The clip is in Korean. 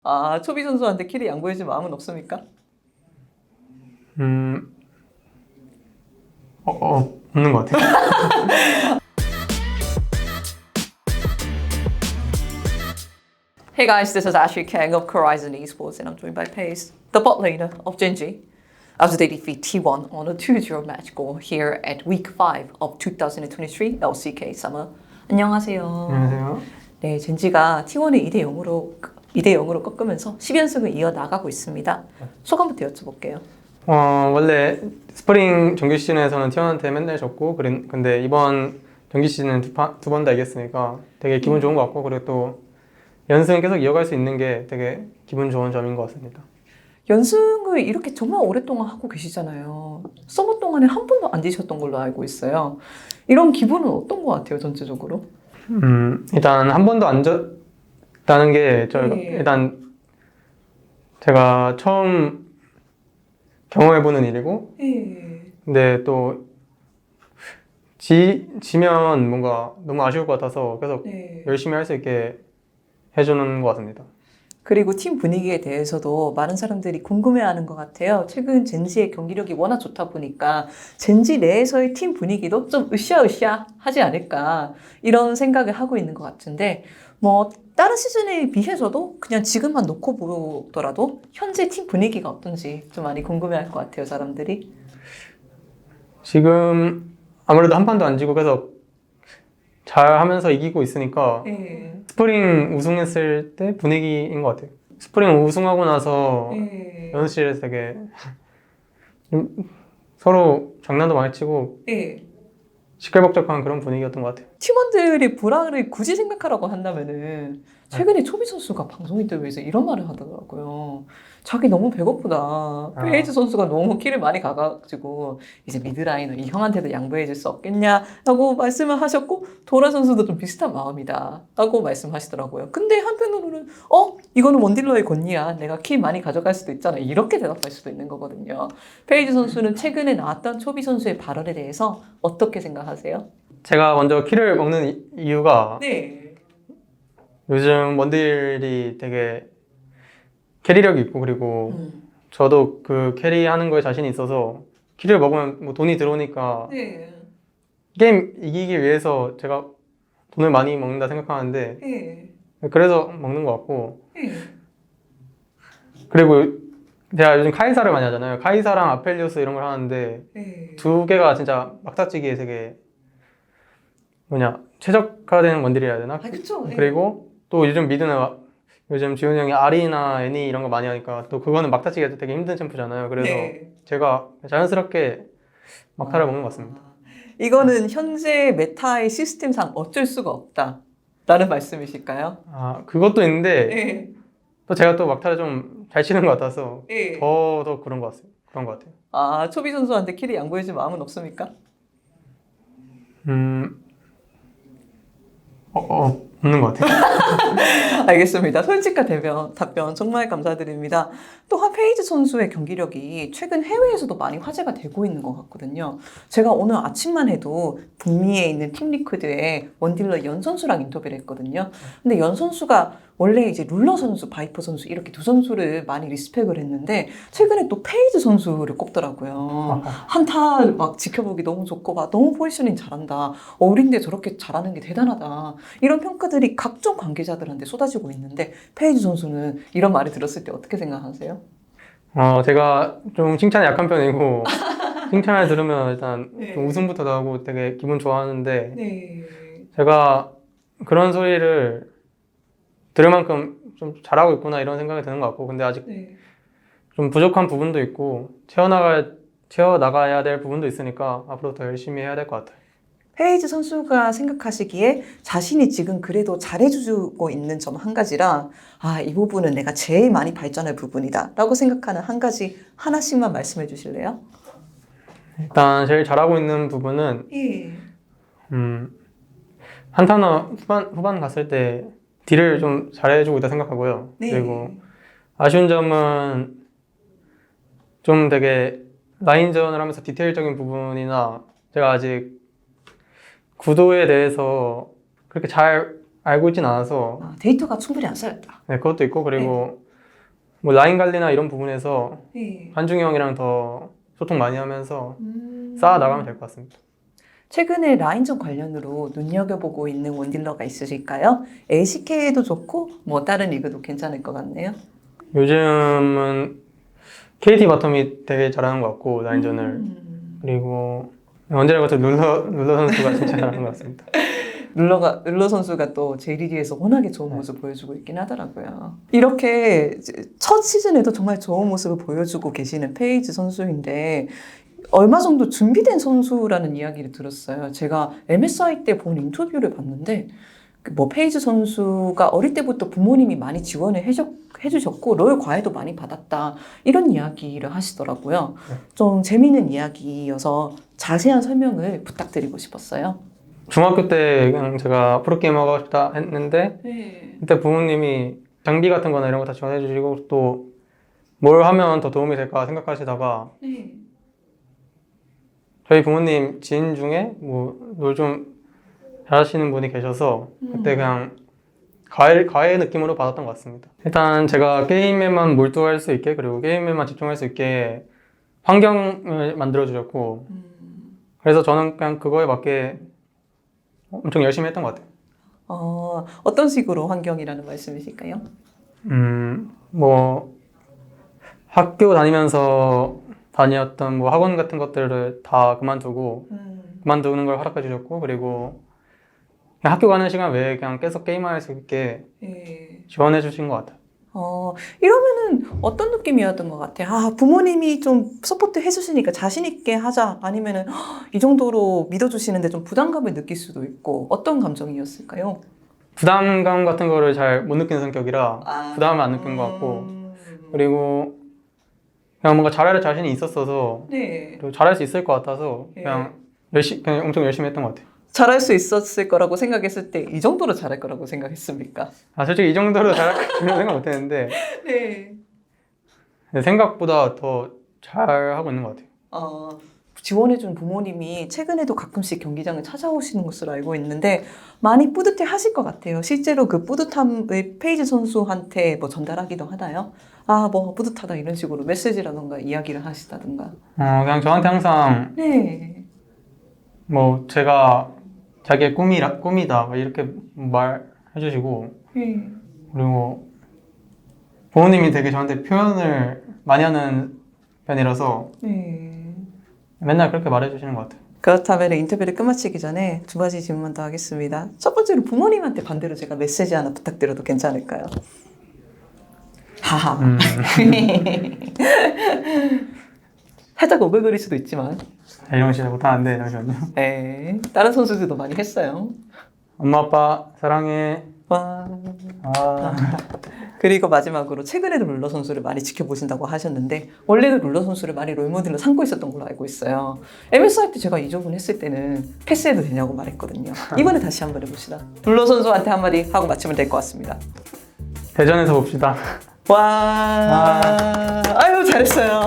아, 초비 선수한테 키를 양보해줄 마음은 없습니까? 음, 없는 것 같아요. Hey guys, this is Ashley Kang of Horizon Esports and I'm joined by Pace, the bot laner of Genji. After they defeat T1 on a 2-0 match goal here at week 5 of 2023 LCK Summer. 안녕하세요. 안녕하세요. 네, 젠지가 T1을 2대 0으로 꺾으면서 10연승을 이어나가고 있습니다. 소감부터 여쭤볼게요. 원래 스프링 정규 시즌에서는 티원한테 맨날 졌고, 근데 이번 정규 시즌은 두 번 다 이겼으니까 되게 기분 좋은 것 같고, 그리고 또 연승 계속 이어갈 수 있는 게 되게 기분 좋은 점인 것 같습니다. 연승을 이렇게 정말 오랫동안 하고 계시잖아요. 서머 동안에 한 번도 안 지셨던 걸로 알고 있어요. 이런 기분은 어떤 것 같아요, 전체적으로? 일단 한 번도 안 졌다는 게 저희가 네. 일단 제가 처음 경험해보는 일이고, 네. 근데 또 지면 뭔가 너무 아쉬울 것 같아서 계속 네. 열심히 할 수 있게 해주는 것 같습니다. 그리고 팀 분위기에 대해서도 많은 사람들이 궁금해하는 것 같아요. 최근 젠지의 경기력이 워낙 좋다 보니까 젠지 내에서의 팀 분위기도 좀 으쌰으쌰 하지 않을까 이런 생각을 하고 있는 것 같은데 뭐 다른 시즌에 비해서도 그냥 지금만 놓고 보더라도 현재 팀 분위기가 어떤지 좀 많이 궁금해할 것 같아요, 사람들이. 지금 아무래도 한 판도 안 지고 계속 잘 하면서 이기고 있으니까 네. 스프링 우승했을 때 분위기인 것 같아요. 스프링 우승하고 나서 네. 연습실에서 되게 좀 서로 장난도 많이 치고 네. 시끌벅적한 그런 분위기였던 것 같아요. 팀원들이 불화를 굳이 생각하라고 한다면은 최근에 초비 선수가 방송 인터뷰에서 이런 말을 하더라고요. 자기 너무 배고프다. 페이지 선수가 너무 키를 많이 가가지고 이제 미드라이너 이 형한테도 양보해줄 수 없겠냐라고 말씀을 하셨고 도라 선수도 좀 비슷한 마음이다 라고 말씀하시더라고요. 근데 한편으로는 이거는 원딜러의 권리야. 내가 키 많이 가져갈 수도 있잖아. 이렇게 대답할 수도 있는 거거든요. 페이지 선수는 최근에 나왔던 초비 선수의 발언에 대해서 어떻게 생각하세요? 제가 먼저 키를 먹는 이유가 네. 요즘 원딜이 되게 캐리력이 있고, 그리고 음. 저도 그 캐리하는 거에 자신이 있어서 키를 먹으면 뭐 돈이 들어오니까 네. 게임 이기기 위해서 제가 돈을 많이 먹는다 생각하는데, 네. 그래서 먹는 것 같고, 네. 그리고 제가 요즘 카이사를 많이 하잖아요. 카이사랑 아펠리오스 이런 걸 하는데 네. 두 개가 진짜 막타치기에 되게 최적화된 원딜이라 해야 되나? 그쵸. 네. 그리고 또 요즘 미드는 요즘 지훈이 형이 아리나 애니 이런 거 많이 하니까 또 그거는 막타치기가 되게 힘든 챔프잖아요. 그래서 네. 제가 자연스럽게 막타를 먹는 것 같습니다. 이거는 현재 메타의 시스템상 어쩔 수가 없다. 라는 말씀이실까요? 그것도 있는데 네. 또 제가 또 막타를 좀 잘 치는 것 같아서 네. 더 그런 것 같아요. 그런 것 같아요. 아, 초비 선수한테 키를 양보해줄 마음은 없습니까? 음, 없는 것 같아요. 알겠습니다. 솔직한 답변 정말 감사드립니다. 또한 페이지 선수의 경기력이 최근 해외에서도 많이 화제가 되고 있는 것 같거든요. 제가 오늘 아침만 해도 북미에 있는 팀 리퀴드의 원딜러 연 선수랑 인터뷰를 했거든요. 근데 연 선수가 원래 이제 룰러 선수, 바이퍼 선수 이렇게 두 선수를 많이 리스펙을 했는데 최근에 또 페이지 선수를 꼽더라고요. 한타 막 지켜보기 너무 좋고 막 너무 포지셔닝 잘한다. 어린데 저렇게 잘하는 게 대단하다. 이런 평가들이 각종 관계자들한테 쏟아지고 있는데 페이지 선수는 이런 말을 들었을 때 어떻게 생각하세요? 제가 좀 칭찬에 약한 편이고 칭찬을 들으면 일단 네. 좀 웃음부터 나고 되게 기분 좋아하는데 네. 제가 그런 소리를 들을 만큼 좀 잘하고 있구나 이런 생각이 드는 것 같고, 근데 아직 네. 좀 부족한 부분도 있고 채워나가야 될 부분도 있으니까 앞으로 더 열심히 해야 될 것 같아요. 페이지 선수가 생각하시기에 자신이 지금 그래도 잘해주고 있는 점 한 가지랑 이 부분은 내가 제일 많이 발전할 부분이다 라고 생각하는 한 가지 하나씩만 말씀해 주실래요? 일단 제일 잘하고 있는 부분은 예. 음, 한타나 후반 갔을 때 딜을 좀 잘해주고 있다 생각하고요. 그리고 네. 아쉬운 점은 좀 되게 라인전을 하면서 디테일적인 부분이나 제가 아직 구도에 대해서 그렇게 잘 알고 있진 않아서 데이터가 충분히 안 쌓였다. 네, 그것도 있고, 네. 그리고 뭐 라인 관리나 이런 부분에서 네. 한중이 형이랑 더 소통 많이 하면서 쌓아 나가면 될 것 같습니다. 최근에 라인전 관련으로 눈여겨보고 있는 원딜러가 있으실까요? LCK도 좋고 뭐 다른 리그도 괜찮을 것 같네요. 요즘은 KT 바텀이 되게 잘하는 것 같고 라인전을 그리고 언제나 같은 룰러 선수가 진짜 잘하는 것 같습니다. 룰러 선수가 또 J.리그에서 워낙에 좋은 모습 보여주고 있긴 하더라고요. 이렇게 첫 시즌에도 정말 좋은 모습을 보여주고 계시는 페이지 선수인데 얼마 정도 준비된 선수라는 이야기를 들었어요. 제가 MSI 때 본 인터뷰를 봤는데 뭐 페이지 선수가 어릴 때부터 부모님이 많이 지원을 해주셨고 로열 과외도 많이 받았다 이런 이야기를 하시더라고요. 좀 재미있는 이야기여서 자세한 설명을 부탁드리고 싶었어요. 중학교 때 그냥 제가 프로게이머 하고 싶다 했는데 네. 그때 부모님이 장비 같은 거나 이런 거 다 지원해 주시고 또 뭘 하면 더 도움이 될까 생각하시다가 네. 저희 부모님 지인 중에 뭐 뭘 좀 잘하시는 분이 계셔서 그때 그냥 과외 느낌으로 받았던 것 같습니다. 일단 제가 게임에만 몰두할 수 있게 그리고 게임에만 집중할 수 있게 환경을 만들어 주셨고 그래서 저는 그냥 그거에 맞게 엄청 열심히 했던 것 같아요. 어떤 식으로 환경이라는 말씀이실까요? 뭐 학교 다니면서 다녔던 뭐 학원 같은 것들을 다 그만두는 걸 허락해 주셨고 그리고 그냥 학교 가는 시간 외에 그냥 계속 게임할 수 있게 예. 지원해 주신 것 같아요. 이러면은 어떤 느낌이었던 것 같아요? 아, 부모님이 좀 서포트 해주시니까 자신있게 하자. 아니면은 이 정도로 믿어주시는데 좀 부담감을 느낄 수도 있고 어떤 감정이었을까요? 부담감 같은 거를 잘 못 느끼는 성격이라 부담을 안 느낀 것 같고 그리고 그냥 뭔가 잘할 자신이 있었어서 네. 그리고 잘할 수 있을 것 같아서 예. 그냥 엄청 열심히 했던 것 같아요. 잘할 수 있었을 거라고 생각했을 때 이 정도로 잘할 거라고 생각했습니까? 솔직히 이 정도로 잘할 거라고 생각 못 했는데 네. 생각보다 더 잘하고 있는 것 같아요. 지원해준 부모님이 최근에도 가끔씩 경기장을 찾아오시는 것으로 알고 있는데 많이 뿌듯해 하실 것 같아요. 실제로 그 뿌듯함을 페이지 선수한테 뭐 전달하기도 하나요? 뭐 뿌듯하다 이런 식으로 메시지라던가 이야기를 하시다던가. 그냥 저한테 항상 네. 뭐 제가 자기의 꿈이다 뭐 이렇게 말해주시고 네. 그리고 부모님이 되게 저한테 표현을 많이 하는 편이라서 네. 맨날 그렇게 말해주시는 것 같아요. 그렇다면 인터뷰를 끝마치기 전에 두 가지 질문만 더 하겠습니다. 첫 번째로 부모님한테 반대로 제가 메시지 하나 부탁드려도 괜찮을까요? 하하. 살짝 오글거릴 수도 있지만 이런 거 못하는데 잠시만요. 네, 다른 선수들도 많이 했어요. 엄마 아빠 사랑해. 와. 아, 그리고 마지막으로 최근에도 룰러 선수를 많이 지켜보신다고 하셨는데 원래도 룰러 선수를 많이 롤모델로 삼고 있었던 걸로 알고 있어요. MSI 때 제가 이적을 했을 때는 패스해도 되냐고 말했거든요. 이번에 다시 한번 해봅시다. 룰러 선수한테 한마디 하고 마치면 될 것 같습니다. 대전에서 봅시다. 와, 아유 잘했어요.